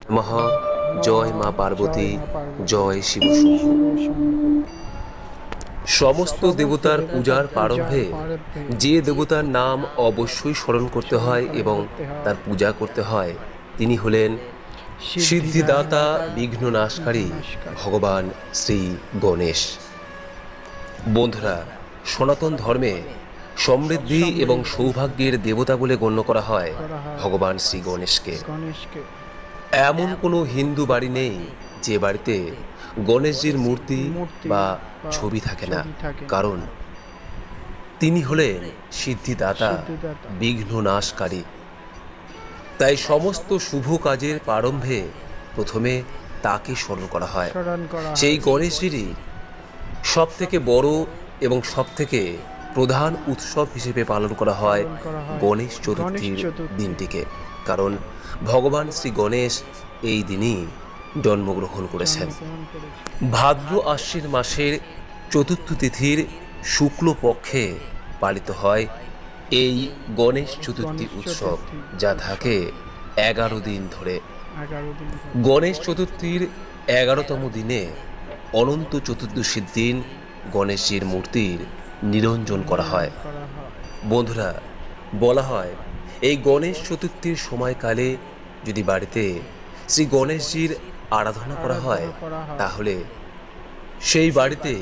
নমঃ। জয় মা পার্বতী, জয় শিব শম্ভু। সমস্ত দেবতার পূজার প্রারম্ভে যে দেবতার নাম অবশ্যই স্মরণ করতে হয় এবং তার পূজা করতে হয় তিনি হলেন সিদ্ধিদাতা, বিঘ্ন নাশকারী ভগবান শ্রী গণেশ। বন্ধুরা, সনাতন ধর্মে সমৃদ্ধি এবং সৌভাগ্যের দেবতা বলে গণ্য করা হয় ভগবান শ্রী গণেশকে। এমন কোনো হিন্দু বাড়ি নেই যে বাড়িতে গণেশজির মূর্তি বা ছবি থাকে না, কারণ তিনি হলেন সিদ্ধিদাতা, বিঘ্ন নাশকারী। তাই সমস্ত শুভ কাজের প্রারম্ভে প্রথমে তাকে স্মরণ করা হয়। সেই গণেশজিরই সব থেকে বড় এবং সব থেকে প্রধান উৎসব হিসেবে পালন করা হয় গণেশ চতুর্থীর দিনটিকে, কারণ ভগবান শ্রী গণেশ এই দিনই জন্মগ্রহণ করেছেন। ভাদ্র আশ্বিন মাসের চতুর্থ তিথির শুক্লপক্ষে পালিত হয় এই গণেশ চতুর্থী উৎসব, যা থাকে 11 দিন ধরে। গণেশ চতুর্থীর 11তম দিনে অনন্ত চতুর্দশীর দিন গণেশজির মূর্তির নিরঞ্জন করা হয়। বন্ধুরা, বলা হয় এই গণেশ চতুর্থীর সময়কালে যদি বাড়িতে শ্রী গণেশজির আরাধনা করা হয় তাহলে সেই বাড়িতে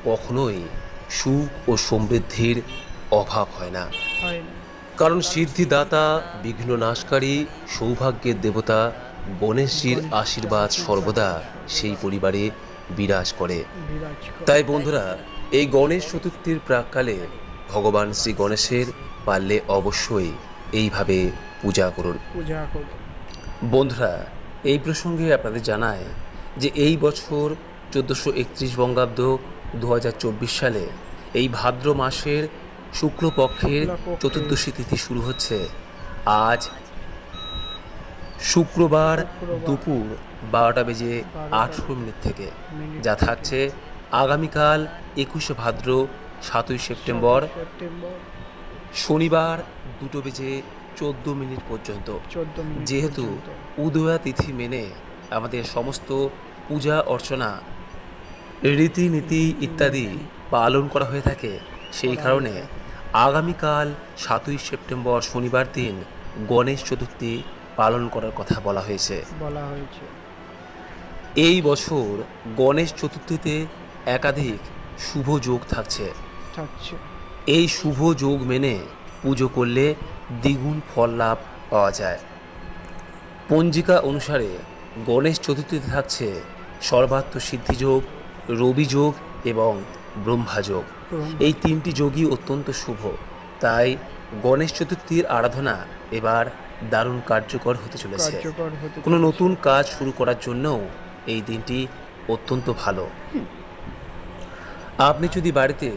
কখনোই সুখ ও সমৃদ্ধির অভাব হয় না, কারণ সিদ্ধিদাতা, বিঘ্ন নাশকারী, সৌভাগ্যের দেবতা গণেশজির আশীর্বাদ সর্বদা সেই পরিবারে বিরাজ করে। তাই বন্ধুরা, এই গণেশ চতুর্থীর প্রাককালে ভগবান শ্রী গণেশের পারলে অবশ্যই এইভাবে পূজা করুন। বন্ধুরা, এই প্রসঙ্গে আপনাদের জানায় যে এই বছর 1431 বঙ্গাব্দ 2024 সালে এই ভাদ্র মাসের শুক্লপক্ষের চতুর্দশী তিথি শুরু হচ্ছে আজ শুক্রবার দুপুর 12:18 থেকে, যা থাকছে আগামীকাল 21 ভাদ্র 7ই সেপ্টেম্বর শনিবার 2:14 পর্যন্ত। যেহেতু উদয়া তিথি মেনে আমাদের সমস্ত পূজা অর্চনা, রীতিনীতি ইত্যাদি পালন করা হয়ে থাকে, সেই কারণে আগামীকাল 7ই সেপ্টেম্বর শনিবার দিন গণেশ চতুর্থী পালন করার কথা বলা হয়েছে। এই বছর গণেশ চতুর্থীতে একাধিক শুভ যোগ থাকছে। এই শুভ যোগ মেনে পুজো করলে দ্বিগুণ ফল লাভ পাওয়া যায়। পঞ্জিকা অনুসারে গণেশ চতুর্থীতে থাকছে সর্বার্থ সিদ্ধি যোগ, রবি যোগ এবং ব্রহ্মা যোগ। এই তিনটি যোগই অত্যন্ত শুভ, তাই গণেশ চতুর্থীর আরাধনা এবার দারুণ কার্যকর হতে চলেছে। কোনো নতুন কাজ শুরু করার জন্যও এই দিনটি অত্যন্ত ভালো। আপনি যদি বাড়িতে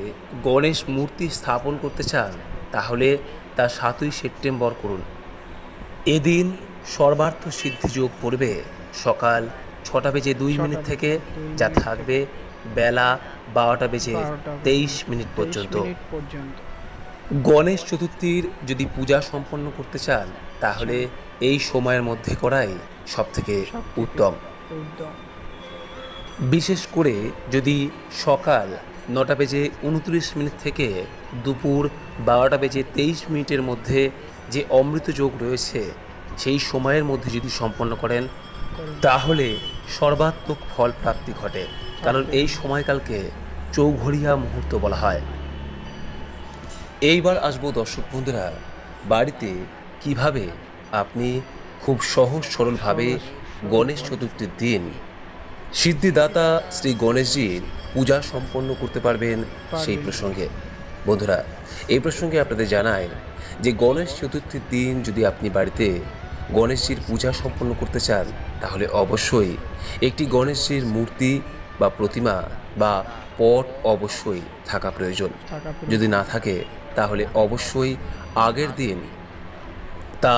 গণেশ মূর্তি স্থাপন করতে চান তাহলে তা 7ই সেপ্টেম্বর করুন। এদিন সর্বার্থ সিদ্ধি যোগ পড়বে সকাল 6:02 থেকে, যা থাকবে বেলা 12:23 পর্যন্ত। গণেশ চতুর্থীর যদি পূজা সম্পন্ন করতে চান তাহলে এই সময়ের মধ্যে করাই সবথেকে উত্তম। বিশেষ করে যদি সকাল 9:29 থেকে দুপুর 12:23 মধ্যে যে অমৃত যোগ রয়েছে সেই সময়ের মধ্যে যদি সম্পন্ন করেন তাহলে সর্বাত্মক ফল প্রাপ্তি ঘটে, কারণ এই সময়কালকে চৌঘড়িয়া মুহূর্ত বলা হয়। এইবার আসবো দর্শক বন্ধুরা, বাড়িতে কিভাবে আপনি খুব সহজ সরলভাবে গণেশ চতুর্থীর দিন সিদ্ধিদাতা শ্রী গণেশজির পূজা সম্পন্ন করতে পারবেন সেই প্রসঙ্গে। বন্ধুরা, এই প্রসঙ্গে আপনাদের জানাই যে গণেশ চতুর্থীর দিন যদি আপনি বাড়িতে গণেশজির পূজা সম্পন্ন করতে চান তাহলে অবশ্যই একটি গণেশজির মূর্তি বা প্রতিমা বা পট অবশ্যই থাকা প্রয়োজন। যদি না থাকে তাহলে অবশ্যই আগের দিন তা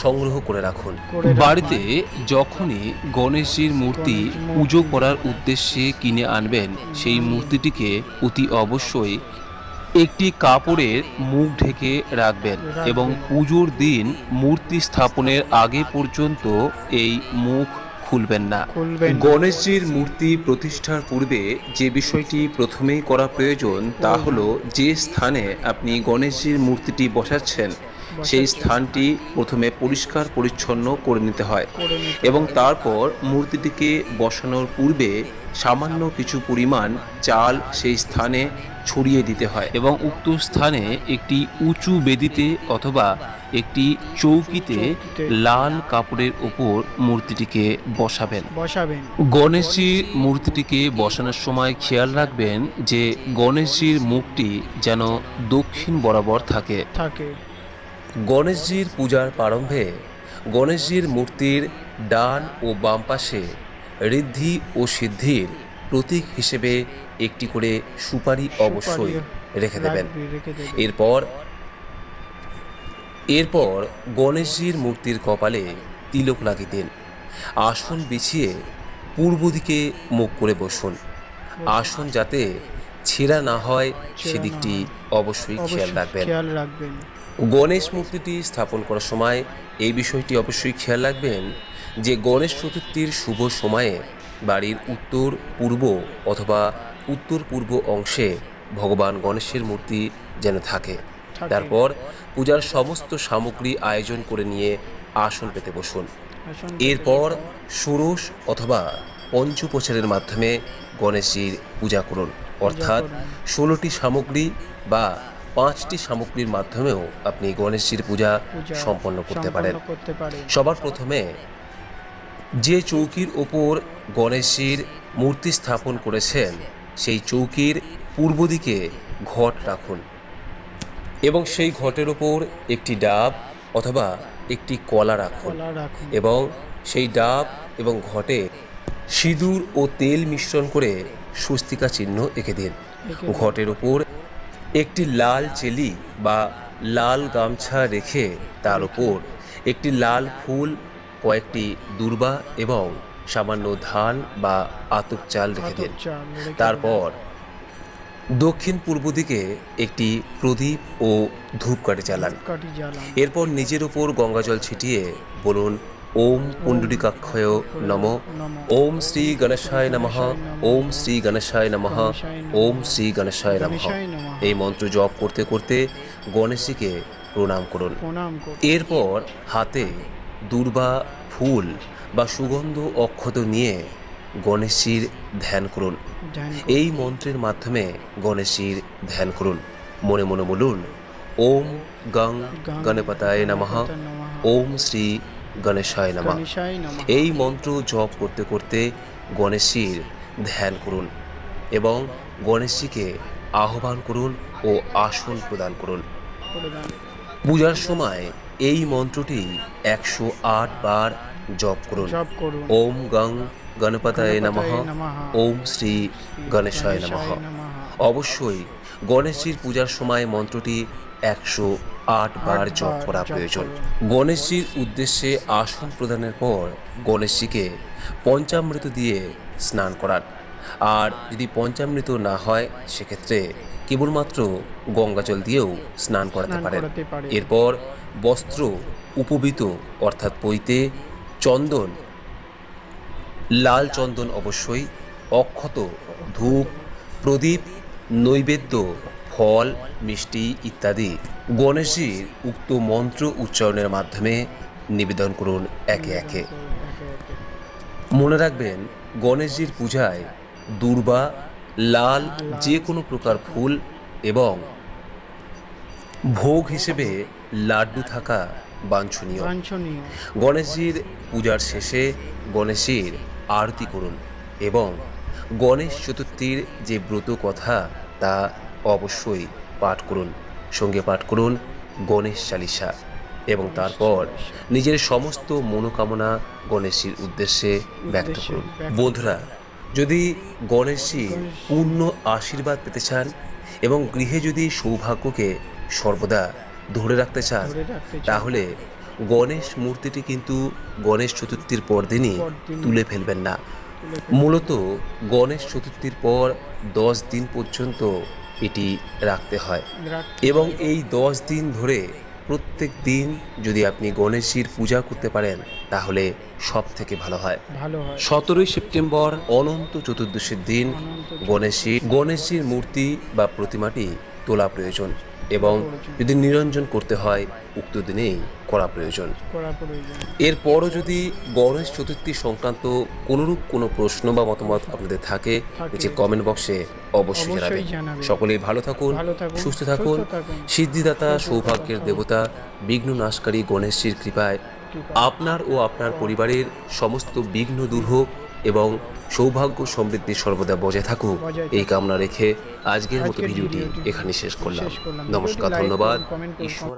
সংগ্রহ করে রাখুন। বাড়িতে যখনই গণেশজির মূর্তি পুজো করার উদ্দেশ্যে কিনে আনবেন সেই মূর্তিটিকে অতি অবশ্যই একটি কাপড়ের মুখ ঢেকে রাখবেন এবং পুজোর দিন মূর্তি স্থাপনের আগে পর্যন্ত এই মুখ খুলবেন না। গণেশজির মূর্তি প্রতিষ্ঠার পূর্বে যে বিষয়টি প্রথমেই করা প্রয়োজন তা হলো যে স্থানে আপনি গণেশজির মূর্তিটি বসাচ্ছেন সেই স্থানটি প্রথমে পরিষ্কার পরিচ্ছন্ন করে নিতে হয় এবং তারপর মূর্তিটিকে বসানোর পূর্বে সামান্য কিছু পরিমাণ চাল সেই স্থানে ছড়িয়ে দিতে হয় এবং উক্ত স্থানে একটি উঁচু বেদিতে অথবা একটি চৌকিতে লাল কাপড়ের উপর মূর্তিটিকে বসাবেন। গণেশজির মূর্তিটিকে বসানোর সময় খেয়াল রাখবেন যে গণেশজির মুখটি যেন দক্ষিণ বরাবর থাকে। গণেশজির পূজার প্রারম্ভে গণেশজির মূর্তির ডান ও বাম পাশে ঋদ্ধি ও সিদ্ধির প্রতীক হিসেবে একটি করে সুপারি অবশ্যই রেখে দেবেন। এরপর গণেশজির মূর্তির কপালে তিলক লাগিয়ে দিন। আসন বিছিয়ে পূর্ব দিকে মুখ করে বসুন। আসন যাতে ছেঁড়া না হয় সেদিকটি অবশ্যই খেয়াল রাখবেন। গণেশ মূর্তিটি স্থাপন করার সময় এই বিষয়টি অবশ্যই খেয়াল রাখবেন যে গণেশ চতুর্থীর শুভ সময়ে বাড়ির উত্তর পূর্ব অথবা উত্তর পূর্ব অংশে ভগবান গণেশের মূর্তি যেন থাকে। তারপর পূজার সমস্ত সামগ্রী আয়োজন করে নিয়ে আসন পেতে বসুন। এরপর ষোড়শ অথবা পঞ্চোপচারের মাধ্যমে গণেশজির পূজা করুন, অর্থাৎ 16টি সামগ্রী বা 5টি সামগ্রীর মাধ্যমেও আপনি গণেশজির পূজা সম্পন্ন করতে পারেন। সবার প্রথমে যে চৌকির ওপর গণেশজির মূর্তি স্থাপন করেছেন সেই চৌকির পূর্ব দিকে ঘট রাখুন এবং সেই ঘটের ওপর একটি ডাব অথবা একটি কলা রাখুন এবং সেই ডাব এবং ঘটে সিঁদুর ও তেল মিশ্রণ করে স্বস্তিকা চিহ্ন এঁকে দিন। ঘটের ওপর একটি লাল চেলি বা লাল গামছা রেখে তার উপর একটি লাল ফুল, কয়েকটি দূর্বা এবং সামান্য ধান বা আতপ চাল রেখে দিন। তারপর দক্ষিণ পূর্ব দিকে একটি প্রদীপ ও ধূপকাঠি জ্বালান। এরপর নিজের উপর গঙ্গাজল ছিটিয়ে বলুন ওম পুণ্ডরিকাক্ষয় নমঃ, ওম শ্রী গণেশায় নমঃ, ওম শ্রী গণেশায় নমঃ, ওম শ্রী গণেশায় নমঃ। এই মন্ত্র জপ করতে করতে গণেশজিকে প্রণাম করুন। এরপর হাতে দূর্বা, ফুল বা সুগন্ধ অক্ষত নিয়ে গণেশজির ধ্যান করুন। এই মন্ত্রের মাধ্যমে গণেশজির ধ্যান করুন। মনে মনে বলুন ওম গং গণপতায় নমঃ, ওম শ্রী গণেশায় নমঃ। এই মন্ত্র জপ করতে করতে গণেশজির ধ্যান করুন এবং গণেশজিকে আহ্বান করুন ও আসন প্রদান করুন। পূজার সময় এই মন্ত্রটি 108 বার জপ করুন। ওম গং গণপতায় নমঃ, ওম শ্রী গণেশায় নমঃ। অবশ্যই গণেশজির পূজার সময় মন্ত্রটি 108 বার জপ করা প্রয়োজন। গণেশজির উদ্দেশ্যে আসন প্রদানের পর গণেশজিকে পঞ্চামৃত দিয়ে স্নান করান। আর যদি পঞ্চামৃত না হয় সেক্ষেত্রে কেবলমাত্র গঙ্গাজল দিয়েও স্নান করাতে পারেন। এরপর বস্ত্র উপবিত অর্থাৎ পৈতে, চন্দন, লাল চন্দন অবশ্যই, অক্ষত, ধূপ, প্রদীপ, নৈবেদ্য, ফল, মিষ্টি ইত্যাদি গণেশজির উক্ত মন্ত্র উচ্চারণের মাধ্যমে নিবেদন করুন একে একে। মনে রাখবেন গণেশজির পূজায় দূর্বা, লাল যে কোনো প্রকার ফুল এবং ভোগ হিসেবে লাড্ডু থাকা বাঞ্ছনীয়। গণেশজির পূজার শেষে গণেশজির আরতি করুন এবং গণেশ চতুর্থীর যে ব্রত কথা তা অবশ্যই পাঠ করুন। সঙ্গে পাঠ করুন গণেশ চালিসা এবং তারপর নিজের সমস্ত মনোকামনা গণেশজির উদ্দেশ্যে ব্যক্ত করুন। বন্ধুরা, যদি গণেশজির পূর্ণ আশীর্বাদ পেতে চান এবং গৃহে যদি সৌভাগ্যকে সর্বদা ধরে রাখতে চান তাহলে গণেশ মূর্তিটি কিন্তু গণেশ চতুর্থীর পরদিনই তুলে ফেলবেন না। মূলত গণেশ চতুর্থীর পর 10 দিন পর্যন্ত এটি রাখতে হয় রাখতে এবং এই 10 দিন ধরে প্রত্যেক দিন যদি আপনি গণেশজির পূজা করতে পারেন তাহলে সব থেকে ভালো হয়। ভালো হয়। 17ই সেপ্টেম্বর অনন্ত চতুর্দশীর দিন গণেশজির মূর্তি বা প্রতিমাটি তোলা প্রয়োজন এবং যদি নিরঞ্জন করতে হয় উক্ত দিনেই করা প্রয়োজন। করা প্রয়োজন। এরপরও যদি গণেশ চতুর্থী সংক্রান্ত কোনোরূপ কোনো প্রশ্ন বা মতামত আপনাদের থাকে নিচে কমেন্ট বক্সে অবশ্যই জানাবেন। সকলেই ভালো থাকুন, সুস্থ থাকুন। সিদ্ধিদাতা, সৌভাগ্যের দেবতা, বিঘ্ন নাশকারী গণেশজির কৃপায় আপনার ও আপনার পরিবারের সমস্ত বিঘ্ন দূর হোক এবং সৌভাগ্য সমৃদ্ধি সর্বদা বজায় থাকুক এই কামনা রেখে আজকের মতো ভিডিওটি এখানে শেষ করলাম। নমস্কার, ধন্যবাদ, ঈশ্বর।